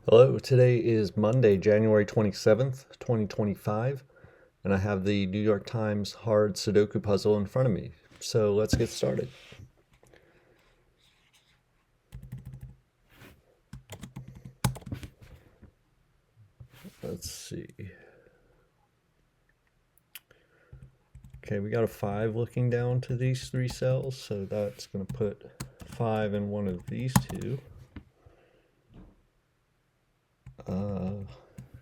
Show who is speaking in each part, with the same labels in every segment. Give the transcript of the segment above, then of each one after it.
Speaker 1: Hello, today is Monday, January 27th, 2025, and I have the New York Times hard Sudoku puzzle in front of me. So let's get started. Let's see. Okay, we got a 5 looking down to these 3 cells, so that's going to put 5 in one of these two.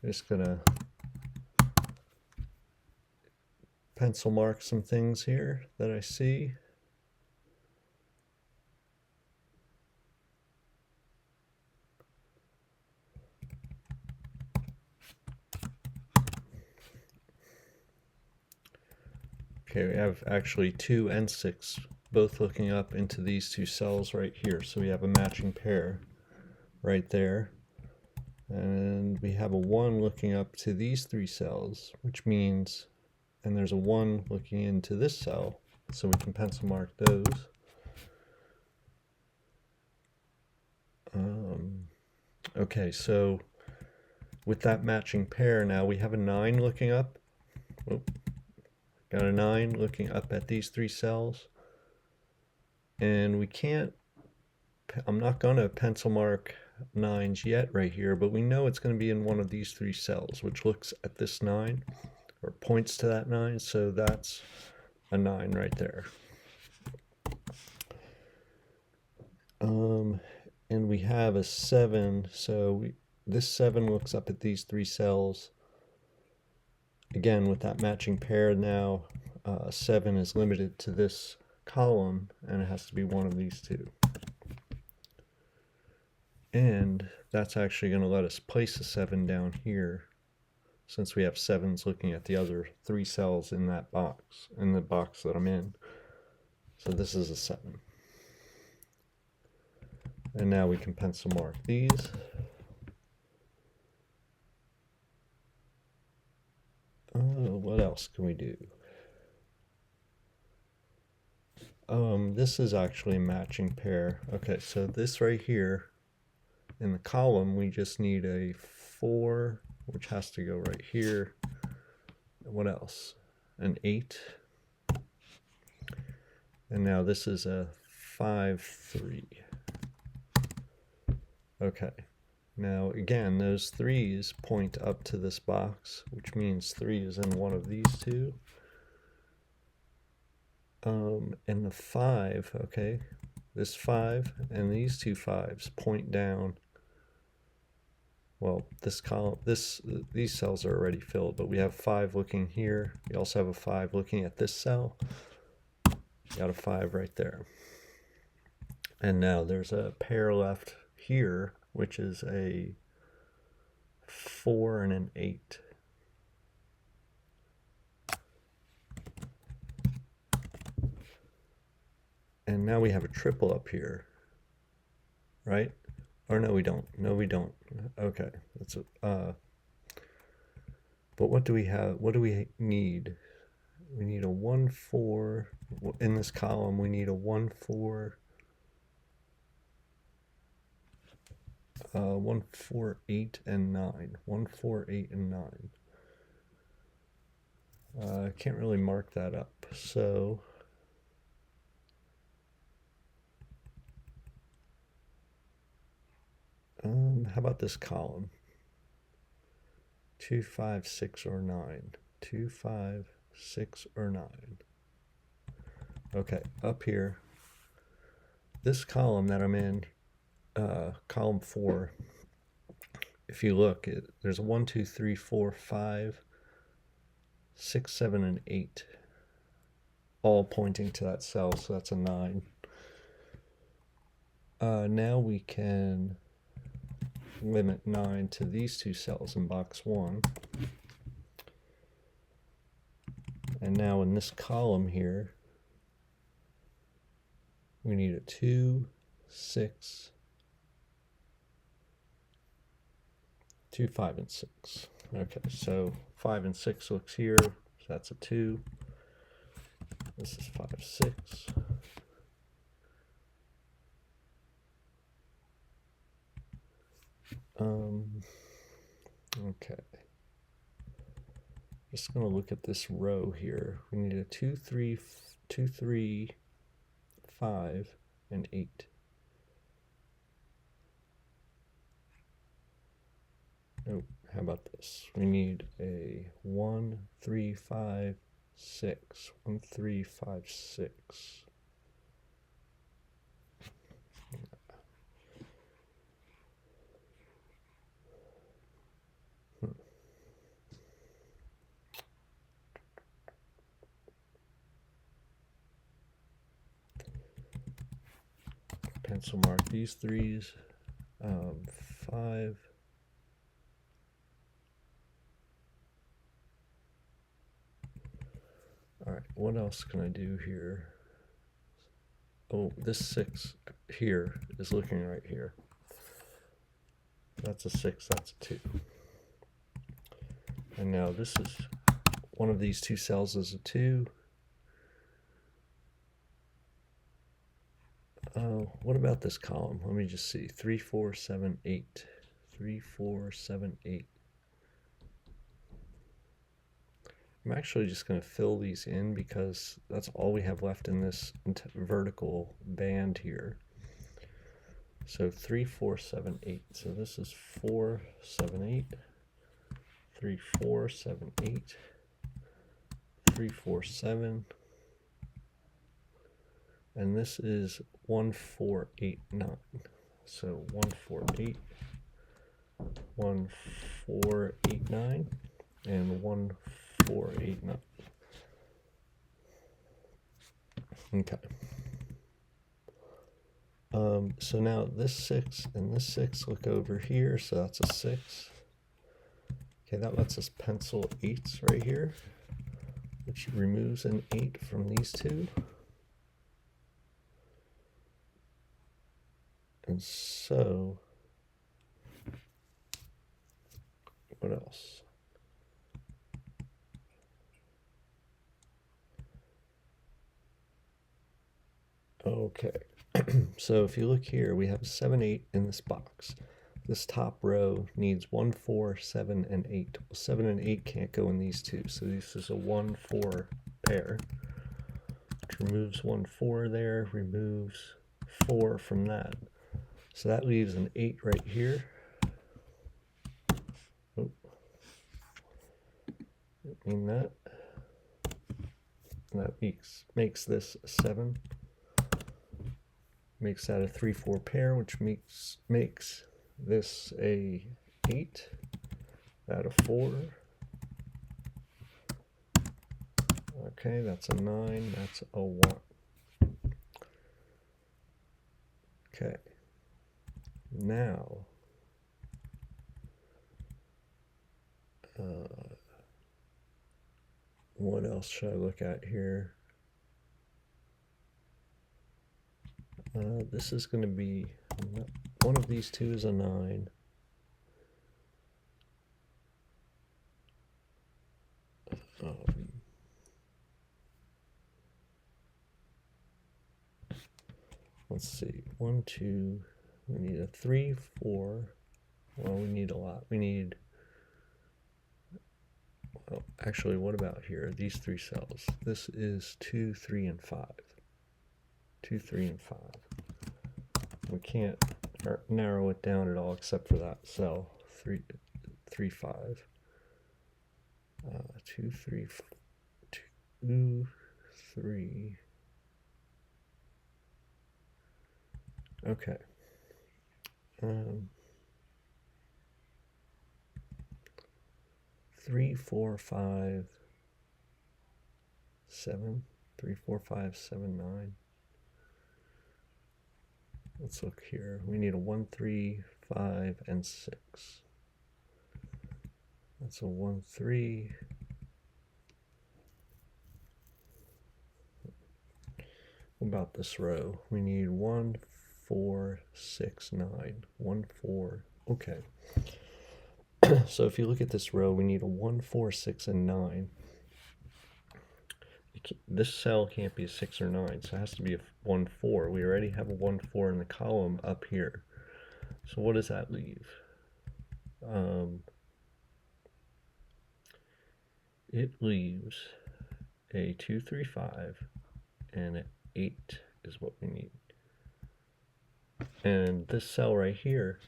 Speaker 1: Just going to pencil mark some things here that I see. Okay, we have actually 2 and 6 both looking up into these 2 cells right here. So we have a matching pair right there. And we have a 1 looking up to these 3 cells, which means, and there's a 1 looking into this cell, so we can pencil mark those. Okay, so with that matching pair now, we have a 9 looking up. Whoop. Got a 9 looking up at these 3 cells. And we can't, I'm not going to pencil mark 9s yet right here, but we know it's going to be in one of these 3 cells, which looks at this 9 or points to that 9, so that's a 9 right there. And we have a 7, so this 7 looks up at these 3 cells. Again, with that matching pair now, 7 is limited to this column, and it has to be one of these 2. And that's actually going to let us place a 7 down here, since we have 7s looking at the other 3 cells in that box, in the box that I'm in. So this is a 7. And now we can pencil mark these. What else can we do? This is actually a matching pair. Okay, so this right here, in the column, we just need a 4, which has to go right here. What else? An 8. And now this is a 5, 3. Okay. Now, again, those 3s point up to this box, which means 3 is in one of these 2. And the 5, okay, this 5 and these 2 5s point down. Well, this column, these cells are already filled, but we have 5 looking here. We also have a 5 looking at this cell. Got a 5 right there. And now there's a pair left here, which is a 4 and an 8. And now we have a triple up here, right? Or no, we don't. No, we don't. Okay, that's a. But what do we have? What do we need? We need a 1, 4. In this column, we need a 1, 4. 1, 4, 8, and 9. 1, 4, 8, and 9. I can't really mark that up. So how about this column? 2, 5, 6, or 9. 2, 5, 6, or 9. Okay, up here, this column that I'm in, column 4, if you look, there's a 1, 2, 3, 4, 5, 6, 7, and 8, all pointing to that cell, so that's a 9. Now we can limit 9 to these 2 cells in box 1. And now in this column here, we need a 2, 6, 2, 5, and 6. Okay, so 5 and 6 looks here, so that's a 2. This is 5, 6. Okay. Just going to look at this row here. We need a 2, 3, 2, 3, 5, and 8. Oh, how about this? We need a 1, 3, 5, 6. 1, 3, 5, 6. Pencil mark these threes. 5. All right, what else can I do here? Oh, this 6 here is looking right here. That's a 6, that's a 2. And now this is, one of these two cells is a 2. What about this column? Let me just see. 3, 4, 7, 8. 3, 4, 7, 8. I'm actually just going to fill these in because that's all we have left in this vertical band here. So 3, 4, 7, 8. So this is 4, 7, 8. 3, 4, 7, 8. 3, 4, 7. And this is 1, 4, 8, 9. So 1, 4, 8. 1, 4, 8, 9. And 1, 4, 8, 9. Okay. So now this 6 and this 6 look over here, so that's a 6. Okay, that lets us pencil 8s right here, which removes an 8 from these two. And so, what else? Okay, so if you look here, we have a 7, 8 in this box. This top row needs 1, 4, 7, and 8. Well, 7 and 8 can't go in these two, so this is a 1, 4 pair. Which removes 1, 4 there, removes 4 from that. So that leaves an 8 right here. Oh, didn't mean that. And that makes this a 7. Makes that a 3, 4 pair, which makes this a 8. That a 4. Okay, that's a 9. That's a 1. Okay. Now, what else should I look at here? This is going to be, one of these two is a 9. Let's see, 1, 2, we need a 3, 4. Well, we need a lot. We need, well, actually, what about here? These 3 cells. This is 2, 3, and 5. 2, 3, and 5. We can't narrow it down at all except for that cell, 3, 5. 2, 3, 2, 3. Okay. 3, 4, 5, 7. 3, 4, 5, 7, 9. Let's look here. We need a 1, 3, 5, and 6. That's a 1, 3. What about this row? We need 1, 4, 6, 9. 1, 4. Okay. So if you look at this row, we need a 1, 4, 6, and 9. This cell can't be a 6 or 9, so it has to be a 1, 4. We already have a 1, 4 in the column up here. So what does that leave? it leaves a 2, 3, 5, and an 8 is what we need. And this cell right here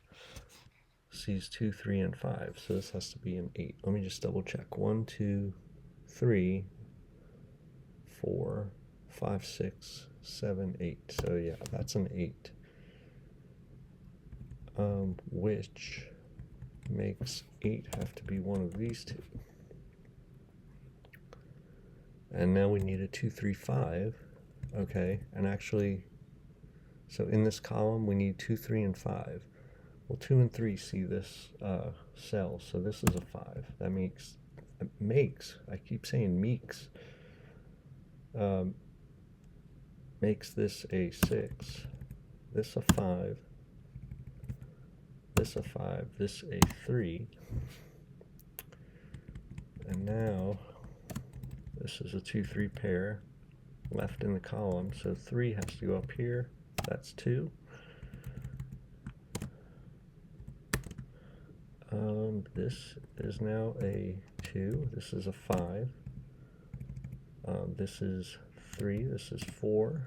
Speaker 1: sees 2, 3, and 5, so this has to be an 8. Let me just double check. 1, 2, 3, 4, 5, 6, 7, 8. So yeah, that's an 8. Which makes 8 have to be one of these two. And now we need a 2, 3, 5. Okay, and actually, so in this column we need 2, 3, and 5. Well, 2 and 3 see this cell, so this is a 5. That makes, I keep saying meeks, makes this a 6, this a 5, this a 5, this a 3, and now this is a 2, 3 pair left in the column, so 3 has to go up here, that's 2. This is now a 2, this is a 5, this is 3, this is 4.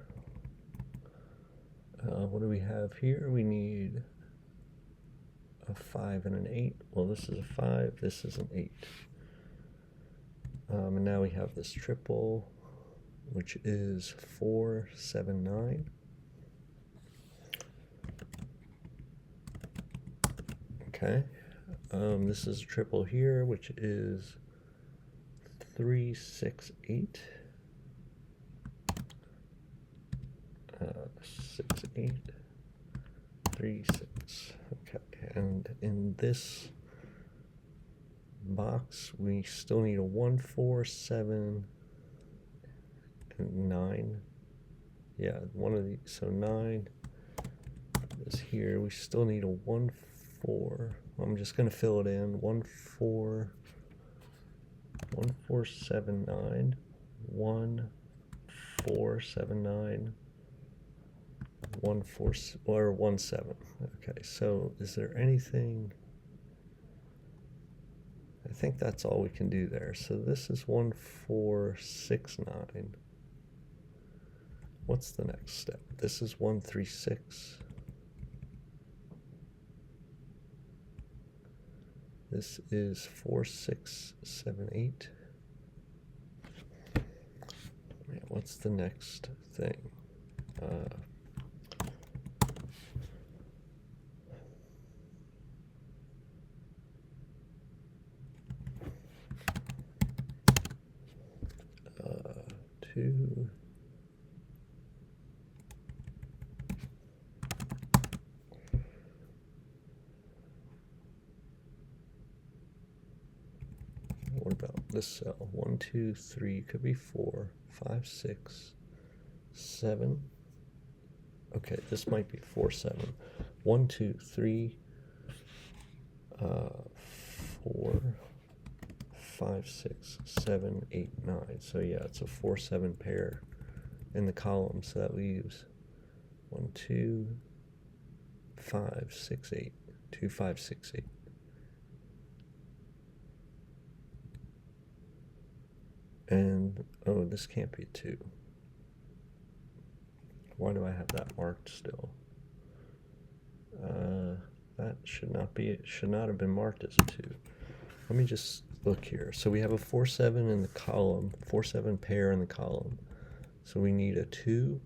Speaker 1: What do we have here? We need a 5 and an 8. Well, this is a 5, this is an 8. And now we have this triple, which is 4, 7, 9. Okay. This is a triple here, which is 3, 6, 8. 6, 8, 3, 6. Okay, and in this box, we still need a 1, 4, 7, and 9. Yeah, one of these. So 9 is here. We still need a 1, 4. I'm just going to fill it in. 1, 4, 1, 4, 7, 9. 1, 4, 7, 9. 1, 4, or 1, 7. Okay, so is there anything? I think that's all we can do there. So this is 1, 4, 6, 9. What's the next step? This is 1, 3, 6. This is 4, 6, 7, 8. Yeah, what's the next thing? Two. What about this cell? 1, 2, 3, could be 4, 5, 6, 7. Okay, this might be 4, 7. 1, 2, 3, 4, 5, 6, 7, 8, 9. So yeah, it's a 4, 7 pair in the column. So that leaves 1, 2, 5, 6, 8. 2, 5, 6, 8. And, oh, this can't be a 2. Why do I have that marked still? That should not have been marked as a 2. Let me just look here. So we have a 4, 7 in the column, 4, 7 pair in the column. So we need a 2,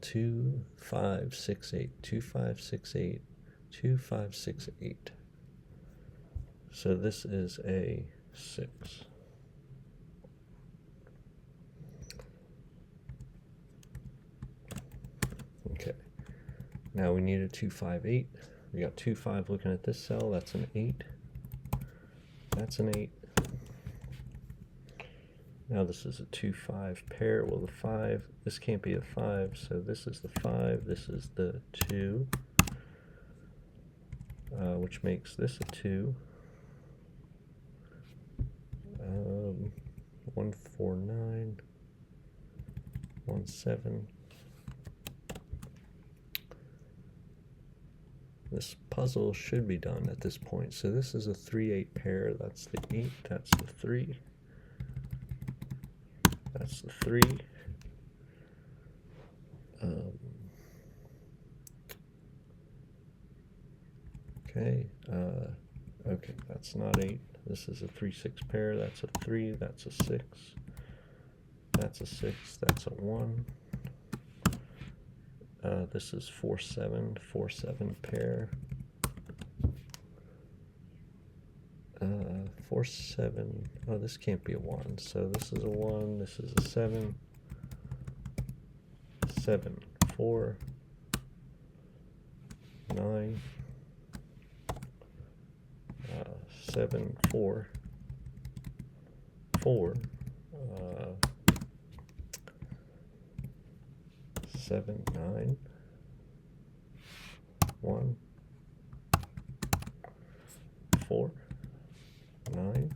Speaker 1: 2, 5, 6, 8, 2, 5, 6, 8, 2, 5, 6, 8. So this is a 6. Okay. Now we need a 2, 5, 8. We got 2, 5 looking at this cell. That's an 8. That's an 8. Now this is a 2, 5 pair. Well, the 5, this can't be a 5, so this is the 5, this is the 2, which makes this a 2. 1, 4, 9, 1, 7. This puzzle should be done at this point. So this is a 3-8 pair. That's the 8, that's the 3. That's the 3. Okay, okay, that's not 8. This is a 3-6 pair. That's a 3, that's a 6. That's a 6, that's a 1. This is 4-7, 4-7 pair. 4-7, oh, this can't be a 1. So this is a 1, this is a 7. 7, 4, 9, 7, 4, 4, 7, 9, 1, 4, 9,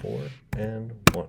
Speaker 1: 4, and 1.